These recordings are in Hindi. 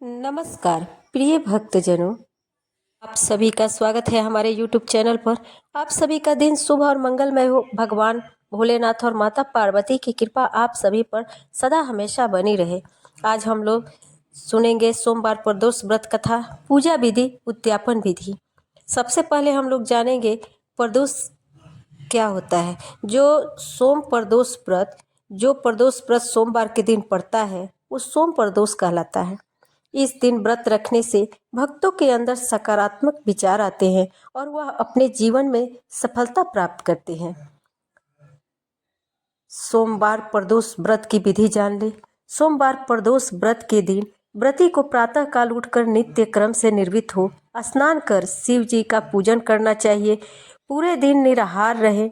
नमस्कार प्रिय भक्तजनों, आप सभी का स्वागत है हमारे YouTube चैनल पर। आप सभी का दिन शुभ और मंगलमय हो। भगवान भोलेनाथ और माता पार्वती की कृपा आप सभी पर सदा हमेशा बनी रहे। आज हम लोग सुनेंगे सोमवार प्रदोष व्रत कथा, पूजा विधि, उद्यापन विधि। सबसे पहले हम लोग जानेंगे प्रदोष क्या होता है। जो प्रदोष व्रत सोमवार के दिन पड़ता है वो सोम प्रदोष कहलाता है। इस दिन व्रत रखने से भक्तों के अंदर सकारात्मक विचार आते हैं और वह अपने जीवन में सफलता प्राप्त करते हैं। सोमवार प्रदोष व्रत की विधि जान ले। सोमवार प्रदोष व्रत के दिन व्रती को प्रातः काल उठकर नित्य क्रम से निर्वित हो स्नान कर शिव जी का पूजन करना चाहिए। पूरे दिन निराहार रहे।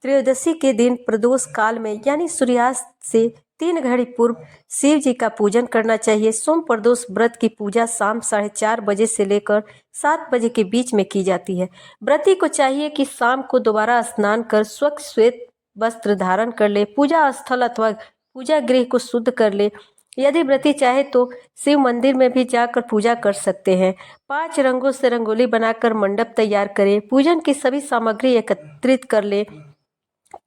त्रयोदशी के दिन प्रदोष काल में यानी सूर्यास्त से 3 घड़ी पूर्व शिव जी का पूजन करना चाहिए। सोम प्रदोष व्रत की पूजा शाम 4:30 बजे से लेकर 7 बजे के बीच में की जाती है। व्रती को चाहिए कि शाम को दोबारा स्नान कर स्वच्छ श्वेत वस्त्र धारण कर ले, पूजा स्थल अथवा पूजा गृह को शुद्ध कर ले। यदि व्रती चाहे तो शिव मंदिर में भी जाकर पूजा कर सकते हैं। 5 रंगों से रंगोली बनाकर मंडप तैयार करें। पूजन की सभी सामग्री एकत्रित कर ले।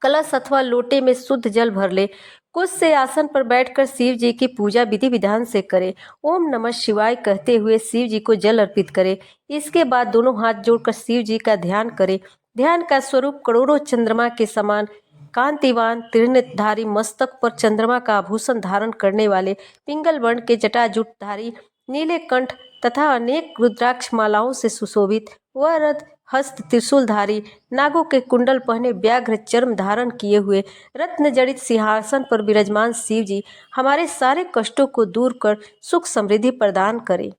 कलश अथवा लोटे में शुद्ध जल भर ले। कुछ से आसन पर बैठकर शिव जी की पूजा विधि विधान से करें। ओम नमः शिवाय कहते हुए शिव जी को जल अर्पित करें। इसके बाद दोनों हाथ जोड़कर शिव जी का ध्यान करें। ध्यान का स्वरूप करोड़ों चंद्रमा के समान कांतिवान त्रिनेत्रधारी, मस्तक पर चंद्रमा का आभूषण धारण करने वाले, पिंगल वर्ण के जटाजूटधारी, नीले कंठ तथा अनेक रुद्राक्ष मालाओं से सुशोभित, वरद हस्त त्रिशूलधारी, नागों के कुंडल पहने, व्याघ्र चर्म धारण किए हुए, रत्न जड़ित सिंहासन पर विराजमान शिव जी हमारे सारे कष्टों को दूर कर सुख समृद्धि प्रदान करें।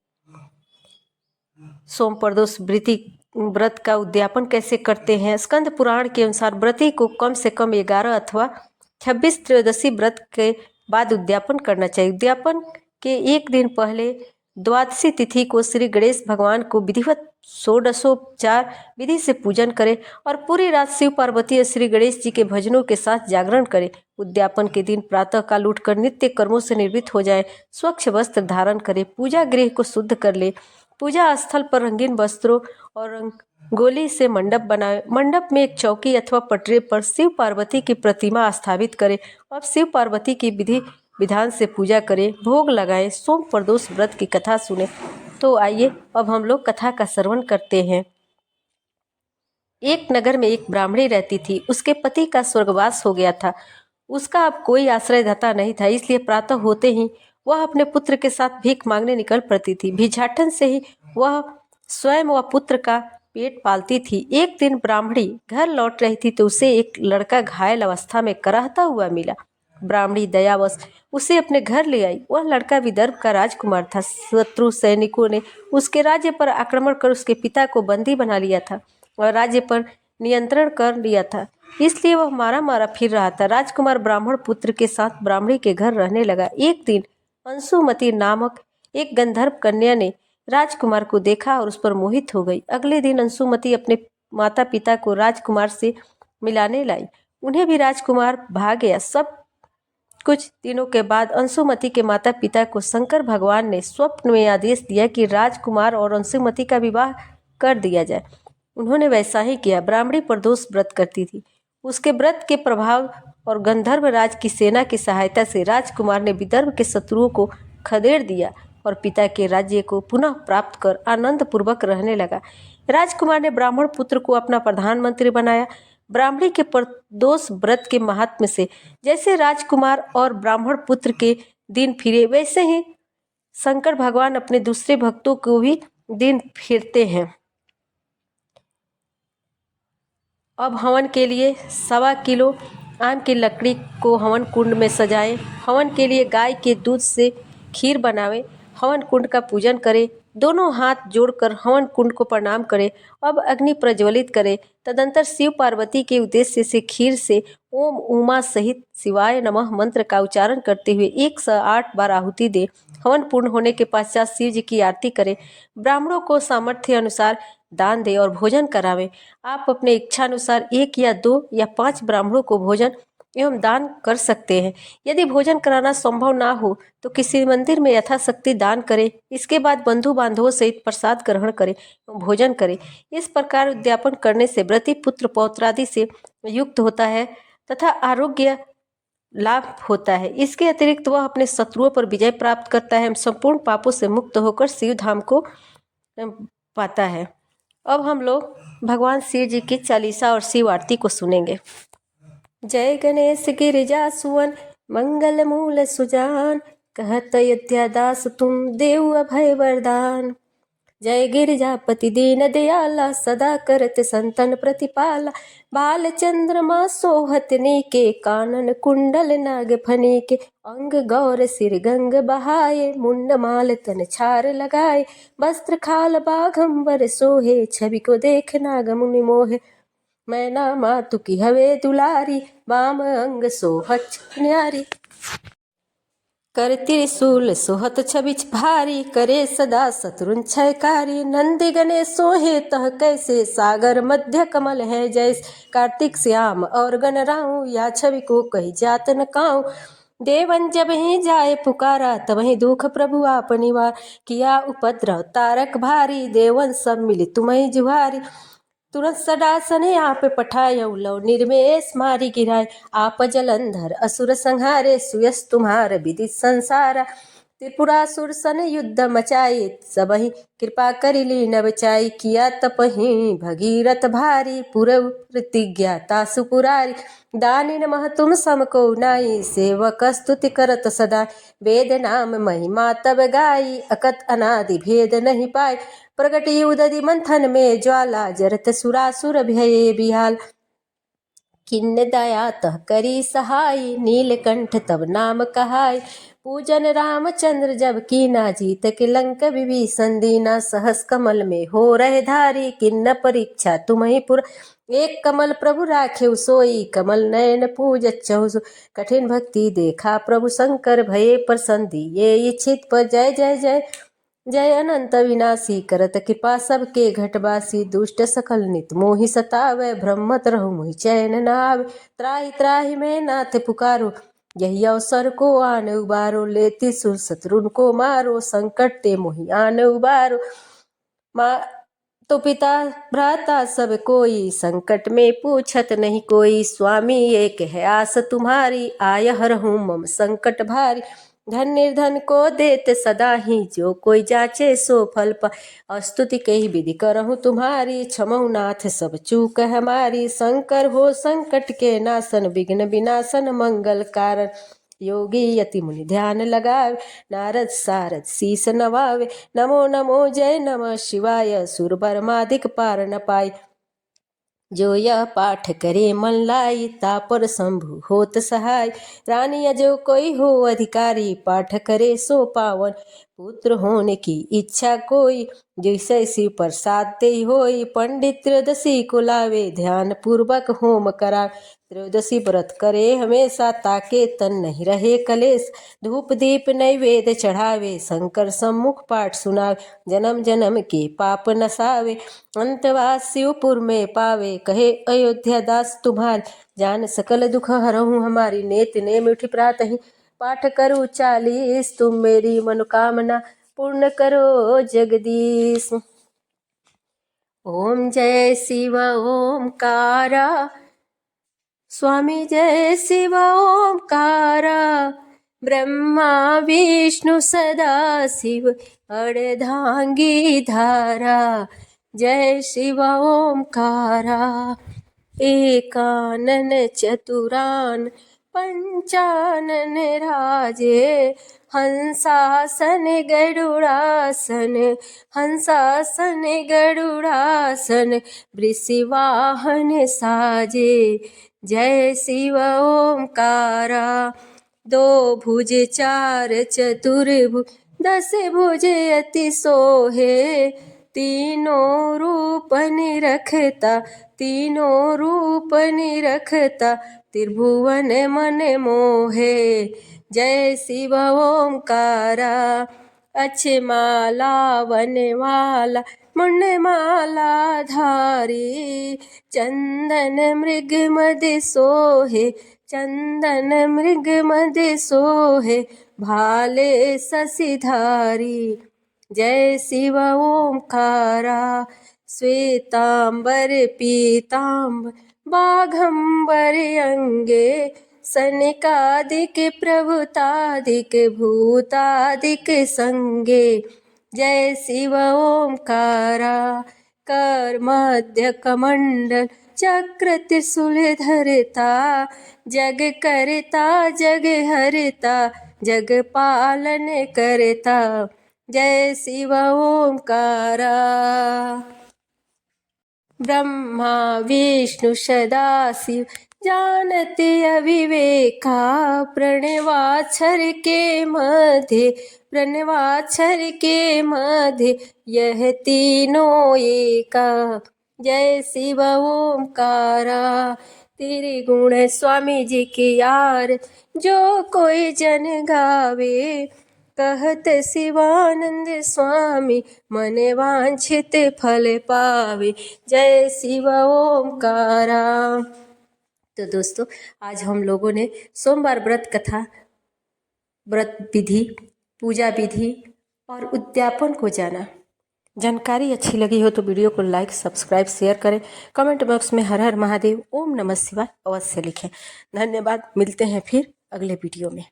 सोम प्रदोष व्रत का उद्यापन कैसे करते हैं। स्कंद पुराण के अनुसार व्रती को कम से कम 11 अथवा 26 त्रयोदशी व्रत के बाद उद्यापन करना चाहिए। उद्यापन के एक दिन पहले द्वादशी तिथि को श्री गणेश भगवान को विधिवत षोडशोपचार विधि से पूजन करें और पूरी रात शिव पार्वती और श्री गणेश जी के भजनों के साथ जागरण करें। उद्यापन के दिन प्रातः काल उठकर नित्य कर्मों से निवृत्त हो जाएं। स्वच्छ वस्त्र धारण करें। पूजा गृह को शुद्ध कर ले। पूजा स्थल पर रंगीन वस्त्रों और रंगोली से मंडप बनाएं। मंडप में एक चौकी अथवा पटरे पर शिव पार्वती की प्रतिमा स्थापित करें और शिव पार्वती की विधि विधान से पूजा करें, भोग लगाएं। सोम प्रदोष व्रत की कथा सुने। तो आइए अब हम लोग कथा का श्रवण करते हैं। एक नगर में एक ब्राह्मणी रहती थी। उसके पति का स्वर्गवास हो गया था। उसका अब कोई आश्रयदाता नहीं था, इसलिए प्रातः होते ही वह अपने पुत्र के साथ भीख मांगने निकल पड़ती थी। भिक्षाटन से ही वह स्वयं व पुत्र का पेट पालती थी। एक दिन ब्राह्मणी घर लौट रही थी तो उसे एक लड़का घायल अवस्था में कराहता हुआ मिला। ब्राह्मणी दयावश उसे अपने घर ले आई। वह लड़का विदर्भ का राजकुमार था। शत्रु सैनिकों ने उसके राज्य पर आक्रमण कर उसके पिता को बंदी बना लिया था और राज्य पर नियंत्रण कर लिया था, इसलिए वह मारा मारा फिर रहा था। राजकुमार ब्राह्मण पुत्र के साथ ब्राह्मणी के घर रहने लगा। एक दिन अंशुमती नामक एक गंधर्व कन्या ने राजकुमार को देखा और उस पर मोहित हो गई। अगले दिन अंशुमती अपने माता पिता को राजकुमार से मिलाने लाई। उन्हें भी राजकुमार भा गया। सब कुछ दिनों के बाद अंशुमती के माता पिता को शंकर भगवान ने स्वप्न में आदेश दिया कि राजकुमार और अंशुमती का विवाह कर दिया जाए। उन्होंने वैसा ही किया। ब्राह्मणी प्रदोष व्रत करती थी। उसके व्रत के प्रभाव और गंधर्व राज की सेना की सहायता से राजकुमार ने विदर्भ के शत्रुओं को खदेड़ दिया और पिता के राज्य को पुनः प्राप्त कर आनंद पूर्वक रहने लगा। राजकुमार ने ब्राह्मण पुत्र को अपना प्रधानमंत्री बनाया। ब्राह्मणी के प्रदोष व्रत के महात्म्य से जैसे राजकुमार और ब्राह्मण पुत्र के दिन फिरे, वैसे ही शंकर भगवान अपने दूसरे भक्तों को भी दिन फिरते हैं। अब हवन के लिए 1.25 किलो आम की लकड़ी को हवन कुंड में सजाएं। हवन के लिए गाय के दूध से खीर बनावें। हवन कुंड का पूजन करें। दोनों हाथ जोड़कर हवन कुंड को प्रणाम करें। अब अग्नि प्रज्वलित करें। तदंतर शिव पार्वती के उद्देश्य से खीर से ओम उमा सहित शिवाय नमः मंत्र का उच्चारण करते हुए 108 बार आहुति दें। हवन पूर्ण होने के पश्चात शिव जी की आरती करें। ब्राह्मणों को सामर्थ्य अनुसार दान दें और भोजन करावें। आप अपने इच्छा अनुसार 1 या 2 या 5 ब्राह्मणों को भोजन एवं दान कर सकते हैं। यदि भोजन कराना संभव ना हो तो किसी मंदिर में यथाशक्ति दान करें। इसके बाद बंधु बांधवों सहित प्रसाद ग्रहण करें एवं भोजन करें। इस प्रकार उद्यापन करने से व्रती पुत्र पौत्रादि से युक्त होता है तथा आरोग्य लाभ होता है। इसके अतिरिक्त वह अपने शत्रुओं पर विजय प्राप्त करता है एवं संपूर्ण पापों से मुक्त होकर शिव धाम को पाता है। अब हम लोग भगवान शिव जी की चालीसा और शिव आरती को सुनेंगे। जय गणेश गिरिजा सुवन मंगल मूल सुजान, कहत अयोध्या दास तुम देव अभय वरदान। जय गिरिजापति दीन दयाला, सदा करत संतन प्रतिपाला। बाल चंद्रमा सोहत नीके, कानन कुंडल नाग फनीके। अंग गौर सिर गंग बहाए, मुंड माल तन छार लगाए। वस्त्र खाल बाघंबर सोहे, छवि को देख नाग मुनि मोहे। मैना मातु की हवे दुलारी, वाम अंग सोहत न्यारी। कर त्रिशूल सोहत छबिच भारी, करे सदा शत्रुन क्षयकारी। नंदी गणेश सोहे तह कैसे, सागर मध्य कमल है जैसे। कार्तिक श्याम और गणराऊ, या छवि को कही जात न काऊ। देवन जब ही जाए पुकारा, तब ही दुख प्रभु आप निवार। किया उपद्रव तारक भारी, देवन सब मिली तुम्हें जुहारी। तुरंत सडासन आप पठायऊ, लव निर्मेष मारी गिराए। आप जलंधर असुर संहारे, सुयस तुम्हार विदित संसारा। त्रिपुरासुर सन युद्ध मचाई, सबहि कृपा करिली न बचाई। किया तपहि भगीरथ भारी, पुरव प्रतिज्ञा तासु पुरारी। दानिन मह तुम समको नाई, सेवक स्तुति करत सदा। वेद नाम महिमा तब गाई, अकत अनादि भेद नहीं पाए। प्रगटी उदधि मंथन में ज्वाला, जरत सुरासुर भये बिहाल। किन्न दया तह करी सहाय, नीलकंठ तब नाम कहाय। पूजन रामचंद्र जब कीना, जीत के लंक विभीषण दीना। सहस कमल में हो रहे धारी, किन्न परीक्षा तुम्हि पुर। एक कमल प्रभु राखे सोई, कमल नयन पूजत चहु। कठिन भक्ति देखा प्रभु शंकर, भये प्रसन्न दिए इच्छित पर। जय जय जय जय अनंत विनाशी, करत कृपा सबके घटवासी। दुष्ट सकल नित मोहि सतावे, भ्रमत रहु मोहि चैन न आवे। त्राहि त्राहि मैं नाथ पुकारो, यही अवसर को आन उबारो। लेति सुर शत्रुन को मारो, संकट ते मोहि आन उबारो। तो पिता भ्राता सब कोई, संकट में पूछत नहीं कोई। स्वामी एक है आस तुम्हारी, आय हरहूँ मम संकट भारी। धन निर्धन को देते सदा ही, जो कोई जाचे सो फल पाए। स्तुति कही विधि करहूँ तुम्हारी, क्षमहु नाथ सब चूक हमारी। शंकर हो संकट के नाशन, विघ्न विनाशन मंगल कारण। योगी यति मुनि ध्यान लगावे, नारद सारद शीस नवावे। नमो नमो जय नमः शिवाय, सुर बर्मादिक पार न पाए। जो यह पाठ करे मन लाई, तापर शंभु होत सहाय। रानी जो कोई हो अधिकारी, पाठ करे सो पावन। पुत्र होने की इच्छा कोई, जैसे शिव प्रसाद ते होई। पंडित त्रयोदशी को लावे, ध्यान पूर्वक होम करा। त्रयोदशी व्रत करे हमेशा, ताके तन नहीं रहे कलेश। धूप दीप नैवेद्य चढ़ावे, शंकर सम्मुख पाठ सुनावे। जन्म जन्म के पाप नसावे, अंतवास शिवपुर में पावे। कहे अयोध्या दास तुम्हार, जान सकल दुख हरहूँ हमारी। नेत ने मिठी प्रातहि पाठ करो 40, तुम मेरी मनोकामना पूर्ण करो जगदीश। ओम जय शिव ओमकारा, स्वामी जय शिव ओमकारा। ब्रह्मा विष्णु सदा शिव, अर्धांगी धारा। जय शिव ओमकारा। एकानन चतुरान पंचानन राजे, हंसासन गरुड़ासन। हंसासन गरुड़ासन, वृषवाहन साजे। जय शिव ओमकारा। दो भुज चार चतुर्भुज, 10 भुज अति सोहे। तीनों रूप निरखता, तीनों रूप निरखता। त्रिभुवन मन मोहे। जय शिव ओमकारा। अच्छे माला वनमाला, मुंड माला धारी। चंदन मृग मद सोहे, चंदन मृग मद सोहे भाले शशिधारी। जय शिव ओंकारा श्वेतांबर पीतांबर बाघंबर अंगे सनकादिक प्रभुतादिक भूतादिक संगे। जय शिव ओंकारा कर मध्य कमंडल चक्र त्रिशूल धरता जग करता जग हरता जग पालन करता। जय शिव ओंकारा ब्रह्मा विष्णु सदाशिव जानते अविवेका प्रणवाक्षर के मध्य प्रणवाक्षर के मध्य यह तीनों एका। जय शिव ओंकारा तेरे गुण स्वामी जी की यार जो कोई जन गावे कहत शिवानंद स्वामी मन वांछित फल पावे। जय शिव ओंकारा। तो दोस्तों आज हम लोगों ने सोमवार व्रत कथा, व्रत विधि, पूजा विधि और उद्यापन को जाना। जानकारी अच्छी लगी हो तो वीडियो को लाइक सब्सक्राइब शेयर करें। कमेंट बॉक्स में हर हर महादेव ओम नमः शिवाय अवश्य लिखें। धन्यवाद। मिलते हैं फिर अगले वीडियो में।